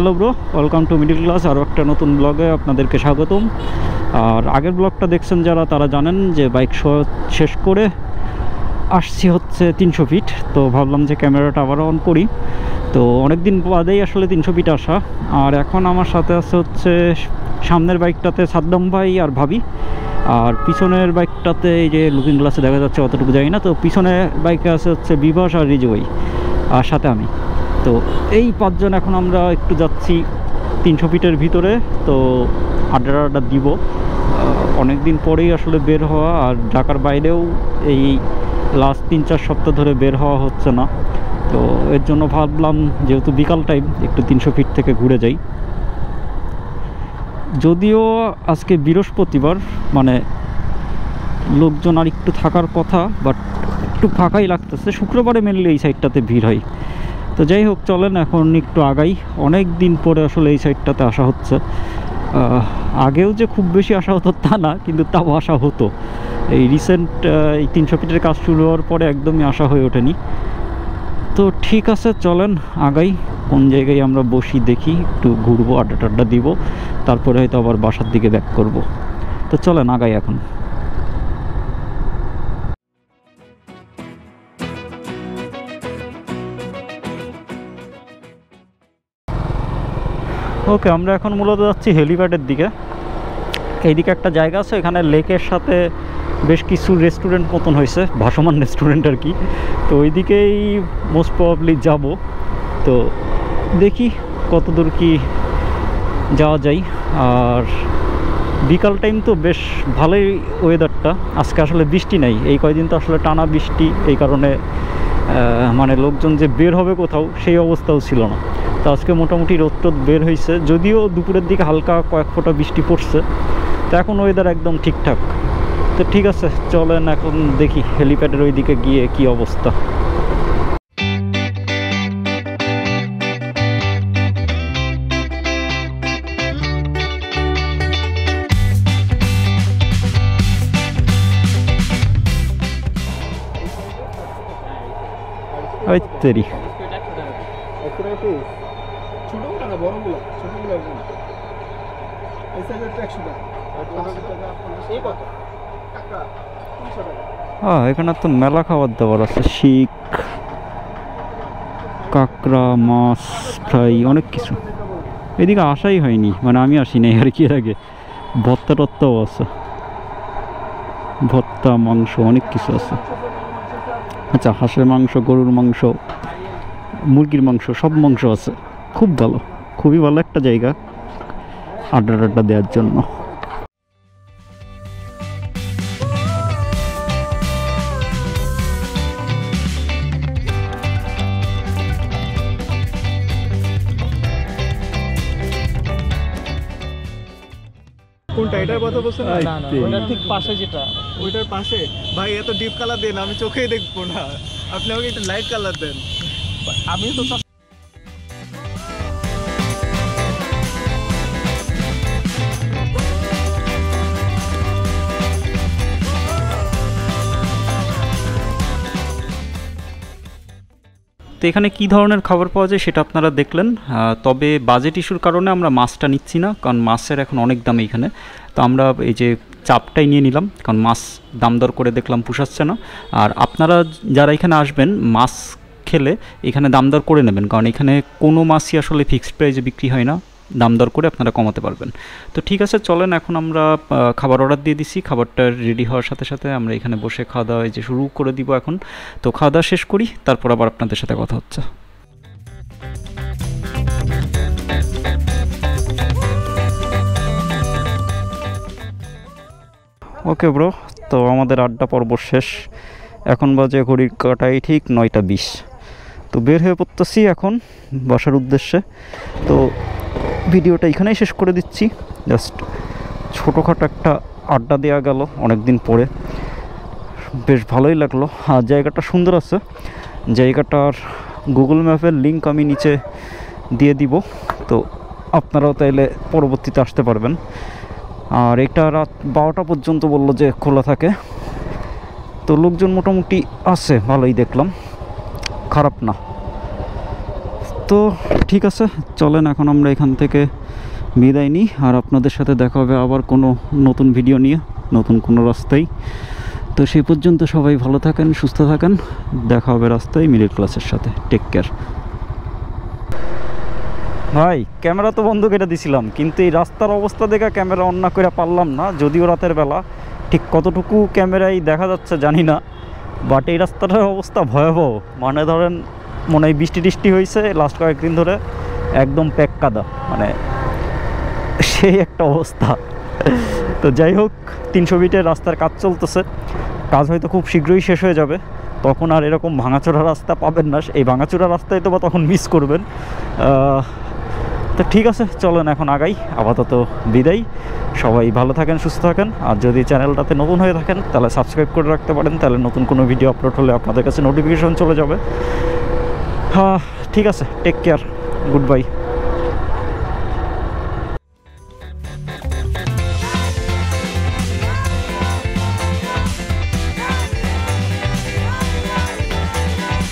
Hello bro, welcome to middle class. আরও একটা নতুন ব্লগে আপনাদেরকে স্বাগতম। আর আগের ব্লগটা দেখছেন যারা, তারা জানেন যে বাইক শেষ করে আসছি হচ্ছে 300 ফিট। তো ভাবলাম যে ক্যামেরাটা আবার অন করি। তো অনেক দিন বাদেই আসলে 300 ফিট আসা। আর এখন আমার সাথে আছে হচ্ছে সামনের বাইকটাতে সাদ্দাম ভাই আর ভাবি, আর পিছনের বাইকটাতে এই যে লুকিং গ্লাসে দেখা যাচ্ছে অতটুকু যাই না। তো পিছনে বাইকে আছে হচ্ছে বিভাস আর রিজু ভাই, আর সাথে আমি। তো এই পাঁচজন এখন আমরা একটু যাচ্ছি 300 ফিটের ভিতরে। তো আড্ডা দিব। অনেক দিন পরেই আসলে বের হওয়া, আর ঢাকার বাইরেও এই লাস্ট 3-4 সপ্তাহ ধরে বের হওয়া হচ্ছে না। তো এর জন্য ভাবলাম যেহেতু বিকাল টাইম, একটু 300 ফিট থেকে ঘুরে যাই। যদিও আজকে বৃহস্পতিবার, মানে লোকজন আর একটু থাকার কথা, বাট একটু ফাঁকাই লাগতেছে। শুক্রবারে মেনলি এই সাইডটাতে ভিড় হয়। তো যাই হোক, চলেন এখন একটু আগাই। অনেক দিন পরে আসলে এই সাইডটাতে আসা হচ্ছে। আগেও যে খুব বেশি আসা হতো তা না, কিন্তু তাও আসা হতো। এই রিসেন্ট এই 300 ফিটের কাজ শুরু হওয়ার পরে একদমই আসা হয়ে ওঠেনি। তো ঠিক আছে, চলেন আগাই। কোন জায়গায় আমরা বসি দেখি, একটু ঘুরবো, আড্ডা দিব, তারপরে হয়তো আবার বাসার দিকে ব্যাক করব। তো চলেন আগাই এখন। ওকে, আমরা এখন মূলত যাচ্ছি হেলিপ্যাডের দিকে। এইদিকে একটা জায়গা আছে, এখানে লেকের সাথে বেশ কিছু রেস্টুরেন্ট মতন হয়েছে, ভাসমান রেস্টুরেন্ট আর কি। তো ওইদিকেই মোস্ট প্রবাবলি যাব। তো দেখি কত দূর কি যাওয়া যায়। আর বিকাল টাইম তো বেশ ভালোই ওয়েদারটা। আজকে আসলে বৃষ্টি নাই, এই কয়দিন তো আসলে টানা বৃষ্টি। এই কারণে মানে লোকজন যে বের হবে কোথাও, সেই অবস্থাও ছিল না। তো আজকে মোটামুটি রোদ বের হয়েছে, যদিও দুপুরের দিকে হালকা কয়েক ফোঁটা বৃষ্টি পড়ছে। তো এখন ওয়েদার একদম ঠিকঠাক। তো ঠিক আছে, চলেন এখন দেখি হেলিপ্যাডের ওই দিকে গিয়ে কি অবস্থা। ওই তেরি এখানে তো মেলা খাবার দাবার আছে, শিক, কাঁকড়া, মাছ ফ্রাই, অনেক কিছু। এদিকে আসাই হয়নি, মানে আমি আসি নাই আর কি। এর আগে ভর্তা টত্তাও আছে, ভর্তা, মাংস, অনেক কিছু আছে। আচ্ছা, হাঁসের মাংস, গরুর মাংস, মুরগির মাংস, সব মাংস আছে। খুব ভালো, খুবই ভালো একটা জায়গা আড্ডা দেওয়ার জন্য। কোনটা, এটার কথা বলছেন? না না, ওটার ঠিক পাশে যেটা, ওইটার পাশে। ভাই এত ডিপ কালার দেন, আমি চোখেই দেখবো না। আপনি আমাকে একটু লাইট কালার দেন। আমি তো তো এখানে কী ধরনের খাবার পাওয়া যায় সেটা আপনারা দেখলেন। তবে বাজেট ইস্যুর কারণে আমরা মাছটা নিচ্ছি না, কারণ মাছের এখন অনেক দাম এইখানে। তো আমরা এই যে চাপটাই নিয়ে নিলাম, কারণ মাছ দাম দর করে দেখলাম পুষাচ্ছে না। আর আপনারা যারা এখানে আসবেন, মাছ খেলে এখানে দাম দর করে নেবেন, কারণ এখানে কোনো মাছই আসলে ফিক্সড প্রাইসে বিক্রি হয় না। দাম দর করে আপনারা কমাতে পারবেন। তো ঠিক আছে, চলেন এখন আমরা খাবার অর্ডার দিয়ে দিছি। খাবারটা রেডি হওয়ার সাথে সাথে আমরা এখানে বসে খাওয়া দাওয়া যে শুরু করে দিব এখন। তো খাওয়া দাওয়া শেষ করি, তারপর আবার আপনাদের সাথে কথা হচ্ছে। ওকে ব্রো, তো আমাদের আড্ডা পর্ব শেষ। এখন বাজে ঘড়ির কাঁটায় ঠিক 9টা 20। তো বের হয়ে পড়তেছি এখন বাসার উদ্দেশ্যে। তো ভিডিওটা এখানেই শেষ করে দিচ্ছি। জাস্ট ছোটোখাটো একটা আড্ডা দেওয়া গেল অনেক দিন পরে, বেশ ভালোই লাগলো। আর জায়গাটা সুন্দর আছে। জায়গাটার গুগল ম্যাপের লিঙ্ক আমি নিচে দিয়ে দিব, তো আপনারাও তাইলে পরবর্তীতে আসতে পারবেন। আর এটা রাত 12টা পর্যন্ত বললো যে খোলা থাকে। তো লোকজন মোটামুটি আছে, ভালোই দেখলাম, খারাপ না। তো ঠিক আছে, চলেন এখন আমরা এখান থেকে বিদায় নিই, আর আপনাদের সাথে দেখা হবে আবার কোনো নতুন ভিডিও নিয়ে, নতুন কোনো রাস্তায়। তো সেই পর্যন্ত সবাই ভালো থাকেন, সুস্থ থাকেন, দেখা হবে রাস্তায় মিডল ক্লাসের সাথে। Take care. ভাই ক্যামেরা তো বন্ধ করে দিছিলাম, কিন্তু এই রাস্তার অবস্থা দেখে ক্যামেরা অন না করে পারলাম না, যদিও রাতের বেলা। ঠিক কতটুকু ক্যামেরায় দেখা যাচ্ছে জানি না, বাট এই রাস্তাটার অবস্থা ভয়াবহ। মানে ধরেন মনে হয় বৃষ্টি টিষ্টি হয়েছে লাস্ট কয়েকদিন ধরে, একদম প্যাক কাদা, মানে সেই একটা অবস্থা। তো যাই হোক, 300 ফিটের রাস্তার কাজ চলতেছে, কাজ হয়তো খুব শীঘ্রই শেষ হয়ে যাবে, তখন আর এরকম ভাঙাচোরা রাস্তা পাবেন না। এই ভাঙাচোরা রাস্তায় তো বা তখন মিস করবেন। তো ঠিক আছে, চলেন এখন আগাই, আপাতত বিদায়। সবাই ভালো থাকেন, সুস্থ থাকেন, আর যদি চ্যানেলটাতে নতুন হয়ে থাকেন তাহলে সাবস্ক্রাইব করে রাখতে পারেন, তাহলে নতুন কোনো ভিডিও আপলোড হলে আপনাদের কাছে নোটিফিকেশন চলে যাবে। হ্যাঁ ঠিক আছে, টেক কেয়ার, গুড বাই।